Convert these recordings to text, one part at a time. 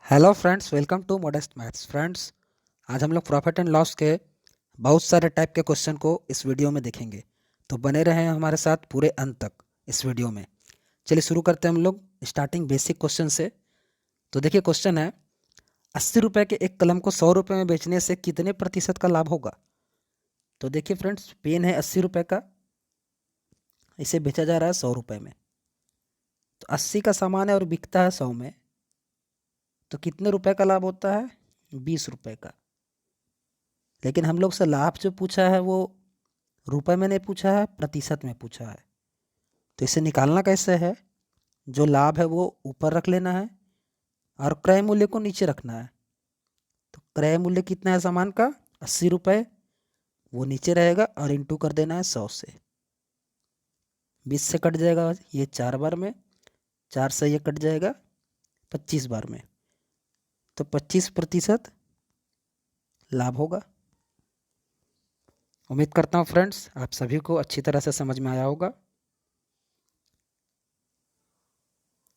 Hello friends, welcome to Modest Maths. Friends, आज हम लोग प्रॉफिट एंड लॉस के बहुत सारे टाइप के क्वेश्चन को इस वीडियो में देखेंगे। तो बने रहें हमारे साथ पूरे अंत तक इस वीडियो में। चलिए शुरू करते हैं हम लोग स्टार्टिंग बेसिक क्वेश्चन से। तो देखिए, क्वेश्चन है 80 रुपये के एक कलम को 100 रुपये में बेचने से कितने प्रतिशत का लाभ होगा। तो देखिए फ्रेंड्स, पेन है 80 रुपये का, इसे बेचा जा रहा है 100 रुपये में। तो 80 का सामान है और बिकता है 100 में, तो कितने रुपए का लाभ होता है? 20 रुपये का। लेकिन हम लोग से लाभ जो पूछा है वो रुपए में नहीं पूछा है, प्रतिशत में पूछा है। तो इसे निकालना कैसे है? जो लाभ है वो ऊपर रख लेना है और क्रय मूल्य को नीचे रखना है। तो क्रय मूल्य कितना है सामान का? 80 रुपये, वो नीचे रहेगा और इंटू कर देना है 100 से। 20 से कट जाएगा ये 4 बार में, 4 से ये कट जाएगा 25 बार में, तो 25% लाभ होगा। उम्मीद करता हूँ फ्रेंड्स आप सभी को अच्छी तरह से समझ में आया होगा।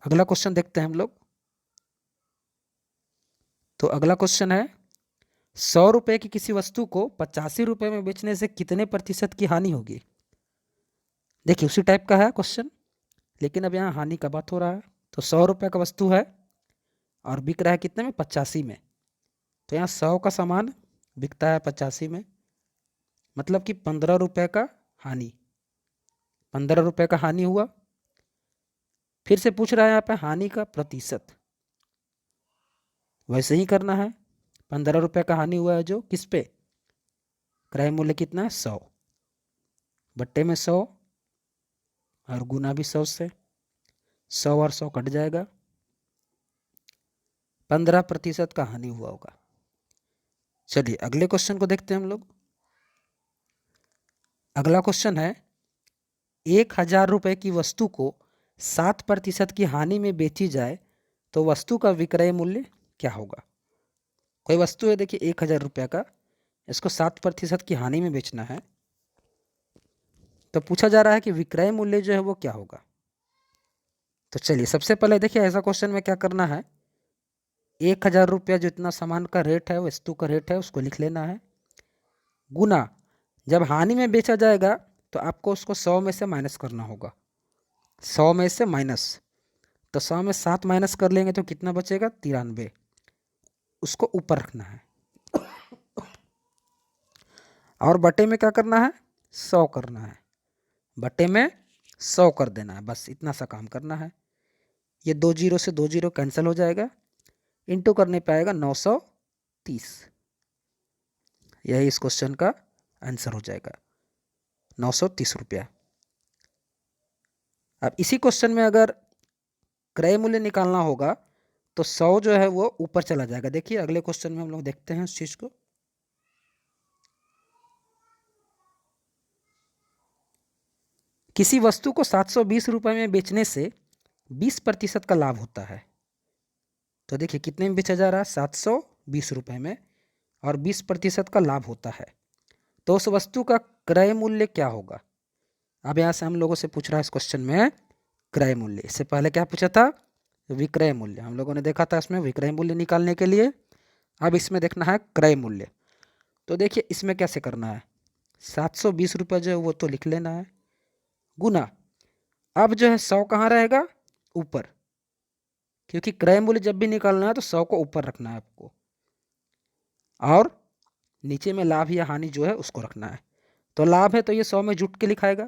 अगला क्वेश्चन देखते हैं हम लोग। तो अगला क्वेश्चन है 100 रुपये की किसी वस्तु को 85 रुपये में बेचने से कितने प्रतिशत की हानि होगी। देखिए, उसी टाइप का है क्वेश्चन, लेकिन अब यहाँ हानि का बात हो रहा है। तो 100 रुपये का वस्तु है और बिक रहा है कितने में? 85 में। तो यहाँ 100 का सामान बिकता है 85 में, मतलब कि 15 रुपये का हानि। 15 रुपये का हानि हुआ। फिर से पूछ रहा है यहाँ पे हानि का प्रतिशत, वैसे ही करना है। 15 रुपये का हानि हुआ है जो किस पे? क्रय मूल्य कितना है? 100 बट्टे में 100 और गुना भी 100 से। 100 और 100 कट जाएगा, 15% का हानि हुआ होगा। चलिए अगले क्वेश्चन को देखते हैं हम लोग। अगला क्वेश्चन है 1000 रुपये की वस्तु को 7% की हानि में बेची जाए तो वस्तु का विक्रय मूल्य क्या होगा। कोई वस्तु है, देखिए 1000 रुपये का, इसको 7% की हानि में बेचना है। तो पूछा जा रहा है कि विक्रय मूल्य जो है वो क्या होगा। तो चलिए सबसे पहले देखिए, ऐसा क्वेश्चन में क्या करना है, 1000 रुपया जितना सामान का रेट है, वस्तु का रेट है, उसको लिख लेना है। गुना, जब हानि में बेचा जाएगा तो आपको उसको 100 में से माइनस करना होगा। 100 में से माइनस, तो 100 में 7 माइनस कर लेंगे तो कितना बचेगा? 93, उसको ऊपर रखना है। और बटे में क्या करना है? 100 करना है। बटे में 100 कर देना है, बस इतना सा काम करना है। ये 2 जीरो से 2 जीरो कैंसिल हो जाएगा, इंटू करने पे आएगा 930। यही इस क्वेश्चन का आंसर हो जाएगा, 930 रुपया। अब इसी क्वेश्चन में अगर क्रय मूल्य निकालना होगा तो 100 जो है वो ऊपर चला जाएगा। देखिए अगले क्वेश्चन में हम लोग देखते हैं उस चीज को। किसी वस्तु को 720 रुपये में बेचने से 20% का लाभ होता है। तो देखिए कितने में बेचा जा रहा है? 720 रुपये में, और 20% का लाभ होता है। तो उस वस्तु का क्रय मूल्य क्या होगा। अब यहाँ से हम लोगों से पूछ रहा है इस क्वेश्चन में क्रय मूल्य। इससे पहले क्या पूछा था? विक्रय मूल्य। हम लोगों ने देखा था इसमें विक्रय मूल्य निकालने के लिए। अब इसमें देखना है क्रय मूल्य। तो देखिए इसमें कैसे करना है, 720 रुपये जो है वो तो लिख लेना है, गुना, अब जो है 100 कहाँ रहेगा? ऊपर, क्योंकि क्रय मूल्य जब भी निकालना है तो 100 को ऊपर रखना है आपको, और नीचे में लाभ या हानि जो है उसको रखना है। तो लाभ है तो ये 100 में जुट के लिखाएगा,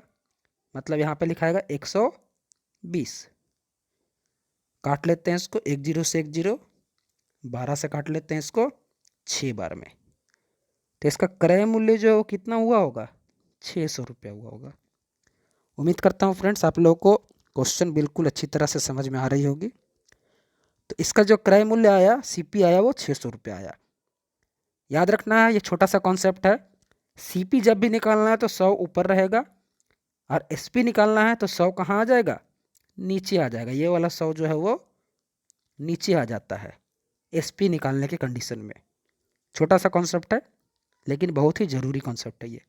मतलब यहाँ पे लिखाएगा 120। काट लेते हैं इसको, 1 जीरो से 1 जीरो, 12 से काट लेते हैं इसको 6 बार में। तो इसका क्रय मूल्य जो कितना हुआ होगा? 600 रुपया हुआ होगा। उम्मीद करता हूँ फ्रेंड्स आप लोगों को क्वेश्चन बिल्कुल अच्छी तरह से समझ में आ रही होगी। तो इसका जो क्रय मूल्य आया, सीपी आया, वो 600 रुपया आया। याद रखना है ये छोटा सा कॉन्सेप्ट है, सीपी जब भी निकालना है तो 100 ऊपर रहेगा, और एसपी निकालना है तो 100 कहाँ आ जाएगा? नीचे आ जाएगा। ये वाला 100 जो है वो नीचे आ जाता है एसपी निकालने के कंडीशन में। छोटा सा कॉन्सेप्ट है लेकिन बहुत ही जरूरी कॉन्सेप्ट है ये।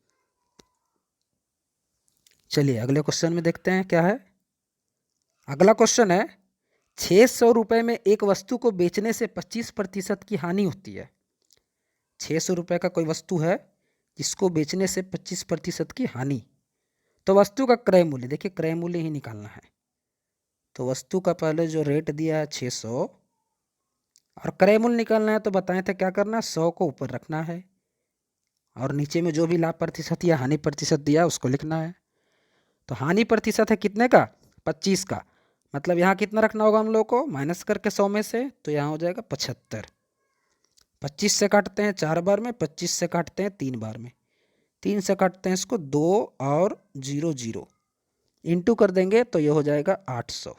चलिए अगले क्वेश्चन में देखते हैं क्या है। अगला क्वेश्चन है ₹600 में एक वस्तु को बेचने से 25% की हानि होती है। ₹600 का कोई वस्तु है जिसको बेचने से 25% की हानि, तो वस्तु का क्रय मूल्य, देखिए क्रय मूल्य ही निकालना है। तो वस्तु का पहले जो रेट दिया है 600 और क्रय मूल्य निकालना है, तो बताए थे क्या करना है, 100 को ऊपर रखना है और नीचे में जो भी लाभ प्रतिशत या हानि प्रतिशत दिया उसको लिखना है। तो हानि प्रतिशत है कितने का, 25 का, मतलब यहाँ कितना रखना होगा हम लोग को, माइनस करके 100 में से, तो यहाँ हो जाएगा 75। 25 से काटते हैं 4 बार में, 25 से काटते हैं 3 बार में, 3 से काटते हैं इसको 2 और 0 0 इंटू कर देंगे तो ये हो जाएगा 800।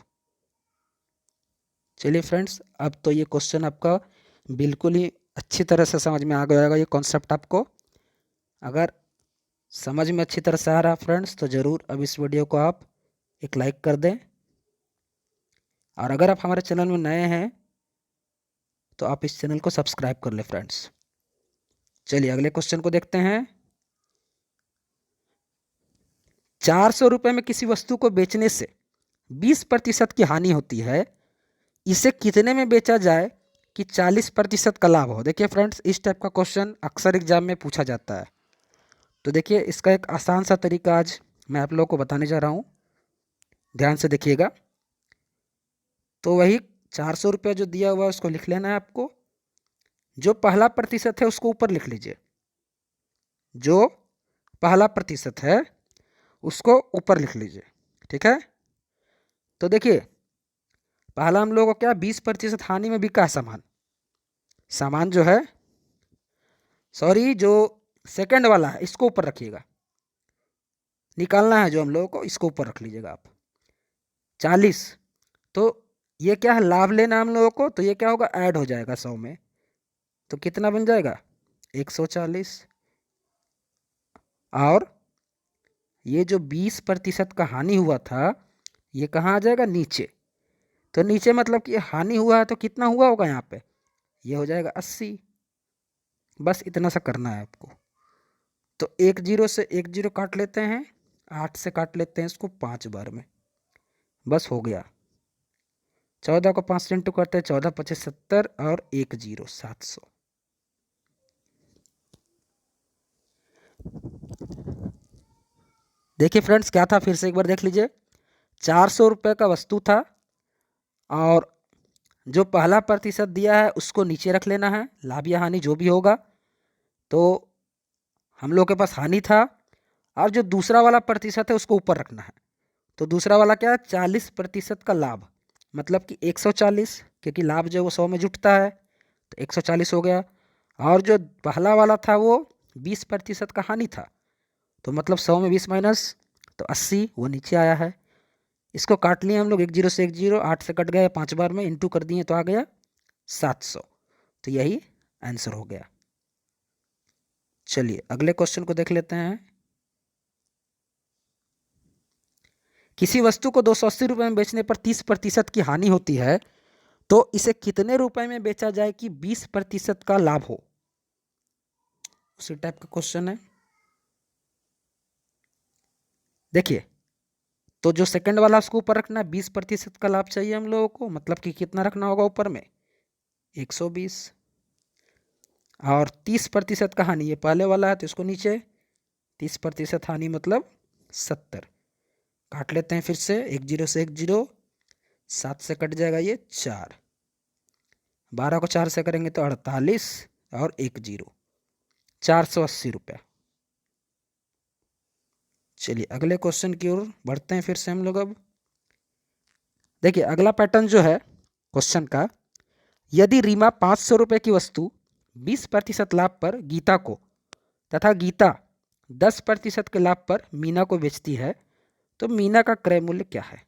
चलिए फ्रेंड्स, अब तो ये क्वेश्चन आपका बिल्कुल ही अच्छी तरह से समझ में आ गया होगा। ये कॉन्सेप्ट आपको अगर समझ में अच्छी तरह से आ रहा फ्रेंड्स, तो ज़रूर अब इस वीडियो को आप एक लाइक कर दें, और अगर आप हमारे चैनल में नए हैं तो आप इस चैनल को सब्सक्राइब कर लें फ्रेंड्स। चलिए अगले क्वेश्चन को देखते हैं। ₹400 में किसी वस्तु को बेचने से 20% की हानि होती है, इसे कितने में बेचा जाए कि 40% का लाभ हो। देखिए फ्रेंड्स, इस टाइप का क्वेश्चन अक्सर एग्जाम में पूछा जाता है। तो देखिए इसका एक आसान सा तरीका आज मैं आप लोगों को बताने जा रहा हूँ, ध्यान से देखिएगा। तो वही ₹400 जो दिया हुआ है उसको लिख लेना है आपको। जो पहला प्रतिशत है उसको ऊपर लिख लीजिए, जो पहला प्रतिशत है उसको ऊपर लिख लीजिए, ठीक है। तो देखिए पहला हम लोगों को क्या, 20% हानि में बिका सामान, सामान जो है, सॉरी जो सेकंड वाला है इसको ऊपर रखिएगा, निकालना है जो हम लोगों को, इसको ऊपर रख लीजिएगा आप। 40, तो ये क्या है, लाभ लेना हम लोगों को, तो ये क्या होगा, ऐड हो जाएगा 100 में, तो कितना बन जाएगा 140। और ये जो 20% का हानि हुआ था ये कहाँ आ जाएगा, नीचे। तो नीचे मतलब कि हानि हुआ है तो कितना हुआ होगा यहाँ पे, ये हो जाएगा 80। बस इतना सा करना है आपको। तो 10 से 10 काट लेते हैं, 8 से काट लेते हैं इसको 5 बार में, बस हो गया। 14 को 5 से इंटू करते हैं, 14 25 70 और 10 700। देखिए फ्रेंड्स क्या था, फिर से एक बार देख लीजिए। ₹400 का वस्तु था और जो पहला प्रतिशत दिया है उसको नीचे रख लेना है, लाभ या हानि जो भी होगा। तो हम लोग के पास हानि था, और जो दूसरा वाला प्रतिशत है उसको ऊपर रखना है। तो दूसरा वाला क्या है, 40% का लाभ, मतलब कि 140, क्योंकि लाभ जो है वो 100 में जुटता है, तो 140 हो गया। और जो पहला वाला था वो 20% का हानि था, तो मतलब 100 में 20 माइनस, तो 80 वो नीचे आया है। इसको काट लिए हम लोग, 10 से 10, 8 से कट गया, 5 बार में इंटू कर दिए तो आ गया 700। तो यही आंसर हो गया। चलिए अगले क्वेश्चन को देख लेते हैं। किसी वस्तु को ₹280 में बेचने पर 30% की हानि होती है, तो इसे कितने रुपए में बेचा जाए कि 20% का लाभ हो। उसी टाइप का क्वेश्चन है। देखिए तो जो सेकंड वाला उसको ऊपर रखना है, 20% का लाभ चाहिए हम लोगों को, मतलब कि कितना रखना होगा ऊपर में, 120। और 30% का हानि, ये पहले वाला है तो इसको नीचे, 30% हानि मतलब 70। काट लेते हैं फिर से, 10 से 10, 7 से कट जाएगा ये 4, 12 को 4 से करेंगे तो 48 और 10, ₹480। चलिए अगले क्वेश्चन की ओर बढ़ते हैं फिर से हम लोग। अब देखिए अगला पैटर्न जो है क्वेश्चन का, यदि रीमा ₹500 की वस्तु 20% लाभ पर गीता को तथा गीता 10% के लाभ पर मीना को बेचती है, तो मीना का क्रय मूल्य क्या है।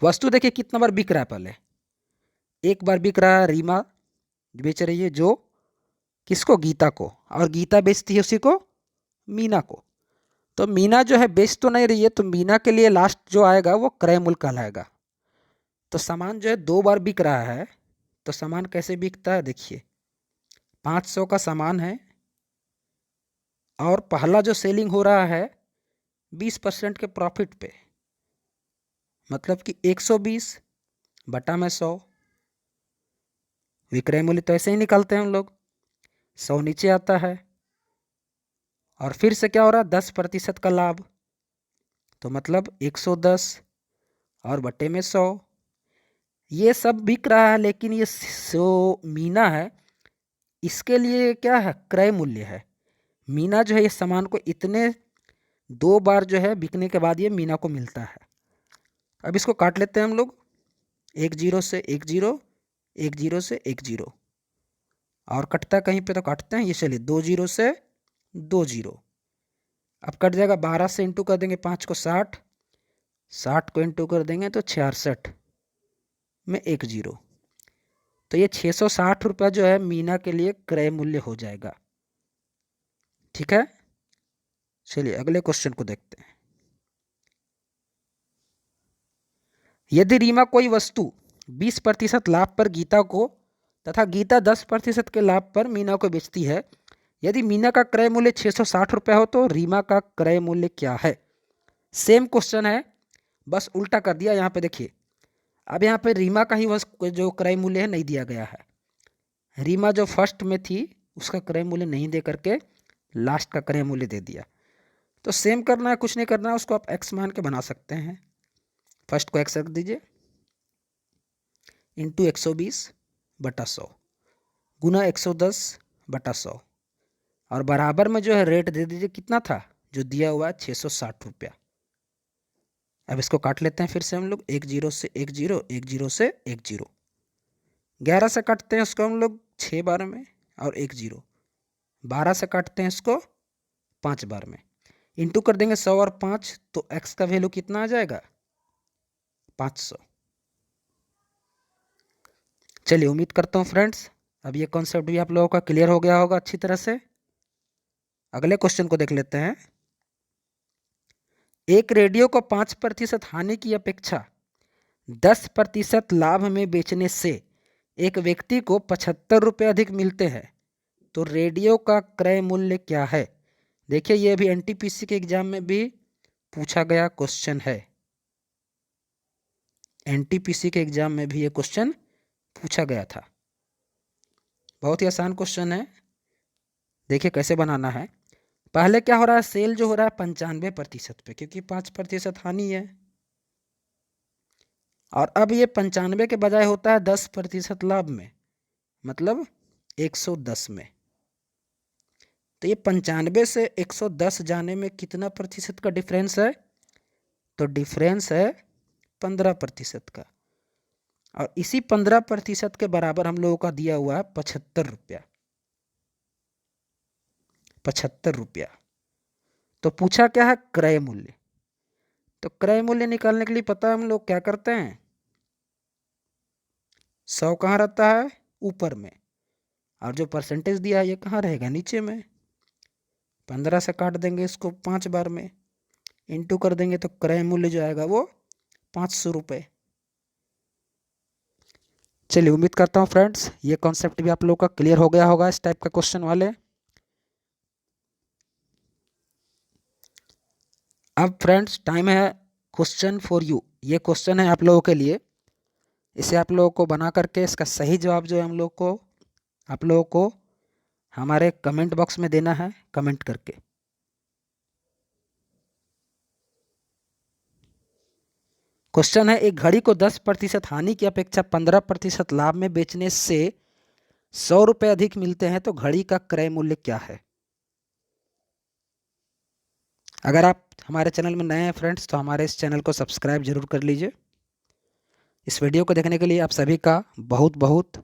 वस्तु देखिए कितना बार बिक रहा है, पहले एक बार बिक रहा है, रीमा बेच रही है जो किसको, गीता को, और गीता बेचती है उसी को, मीना को। तो मीना जो है बेच तो नहीं रही है, तो मीना के लिए लास्ट जो आएगा वो क्रय मूल्य कहलाएगा। तो सामान जो है 2 बार बिक रहा है, तो सामान कैसे बिकता है, देखिए 500 का सामान है और पहला जो सेलिंग हो रहा है 20% के प्रॉफिट पे, मतलब कि 120 बटा में 100। विक्रय मूल्य तो ऐसे ही निकालते हैं हम लोग, 100 नीचे आता है और फिर से क्या हो रहा है 10% का लाभ, तो मतलब 110 और बटे में 100। ये सब बिक रहा है, लेकिन ये जो मीना है इसके लिए क्या है क्रय मूल्य है। मीना जो है इस सामान को इतने 2 बार जो है बिकने के बाद ये मीना को मिलता है। अब इसको काट लेते हैं हम लोग, 1 0 से 1 0, 1 0 से 1 0 और कटता कहीं पे तो काटते हैं, ये चलिए 2 0 से 2 0। अब कट जाएगा, 12 से इंटू कर देंगे 5 को 60, 60 को इंटू कर देंगे तो 66 में 1 0। तो ये 660 रुपया जो है मीना के लिए क्रय मूल्य हो जाएगा। ठीक है, चलिए अगले क्वेश्चन को देखते हैं। यदि रीमा कोई वस्तु 20% लाभ पर गीता को तथा गीता 10% के लाभ पर मीना को बेचती है, यदि मीना का क्रय मूल्य 660 रुपया हो तो रीमा का क्रय मूल्य क्या है। सेम क्वेश्चन है, बस उल्टा कर दिया। यहाँ पे देखिए, अब यहाँ पे रीमा का ही जो क्रय मूल्य है नहीं दिया गया है। रीमा जो फर्स्ट में थी उसका क्रय मूल्य नहीं दे करके लास्ट का क्रय मूल्य दे दिया। तो सेम करना है, कुछ नहीं करना है, उसको आप एक्स मान के बना सकते हैं। फर्स्ट को एक्स रख दीजिए, इंटू 120 बटा 100 गुना 110 बटा 100 और बराबर में जो है रेट दे दीजिए, कितना था जो दिया हुआ है 660 रुपया। अब इसको काट लेते हैं फिर से हम लोग, 1 0 से 1 0, 1 0 से 1 0, 11 से काटते हैं उसको हम लोग 6 बार में और 1 0, 12 से काटते हैं इसको 5 बार में, इंटू कर देंगे 100 और 5, तो x का वैल्यू कितना आ जाएगा 500। चलिए उम्मीद करता हूँ फ्रेंड्स अब ये कॉन्सेप्ट भी आप लोगों का क्लियर हो गया होगा अच्छी तरह से। अगले क्वेश्चन को देख लेते हैं। एक रेडियो को 5% हानि की अपेक्षा 10% लाभ में बेचने से एक व्यक्ति को 75 रुपये अधिक मिलते हैं, तो रेडियो का क्रय मूल्य क्या है। देखिए ये भी एनटीपीसी के एग्जाम में भी पूछा गया क्वेश्चन है। एनटीपीसी के एग्जाम में भी ये क्वेश्चन पूछा गया था। बहुत ही आसान क्वेश्चन है, देखिए कैसे बनाना है। पहले क्या हो रहा है, सेल जो हो रहा है 95% पे, क्योंकि 5% हानि है। और अब ये 95 के बजाय होता है 10% लाभ में, मतलब 110 में। तो ये 95 से 110 जाने में कितना प्रतिशत का डिफरेंस है, तो डिफरेंस है 15% का। और इसी 15% के बराबर हम लोगों का दिया हुआ है 75 रुपया, 75 रुपया। तो पूछा क्या है क्रय मूल्य। तो क्रय मूल्य निकालने के लिए पता है हम लोग क्या करते हैं, 100 कहाँ रहता है ऊपर में, और जो परसेंटेज दिया है ये कहाँ रहेगा नीचे में। 15 से काट देंगे इसको 5 बार में, इंटू कर देंगे तो क्रय मूल्य जो आएगा वो 500 रुपये। चलिए उम्मीद करता हूँ फ्रेंड्स ये कॉन्सेप्ट भी आप लोगों का क्लियर हो गया होगा इस टाइप का क्वेश्चन वाले। अब फ्रेंड्स टाइम है क्वेश्चन फॉर यू। ये क्वेश्चन है आप लोगों के लिए, इसे आप लोगों को बना करके इसका सही जवाब जो है आप लोगों को हमारे कमेंट बॉक्स में देना है, कमेंट करके। क्वेश्चन है, एक घड़ी को 10% हानि की अपेक्षा 15% लाभ में बेचने से 100 रुपये अधिक मिलते हैं, तो घड़ी का क्रय मूल्य क्या है। अगर आप हमारे चैनल में नए हैं फ्रेंड्स तो हमारे इस चैनल को सब्सक्राइब जरूर कर लीजिए। इस वीडियो को देखने के लिए आप सभी का बहुत बहुत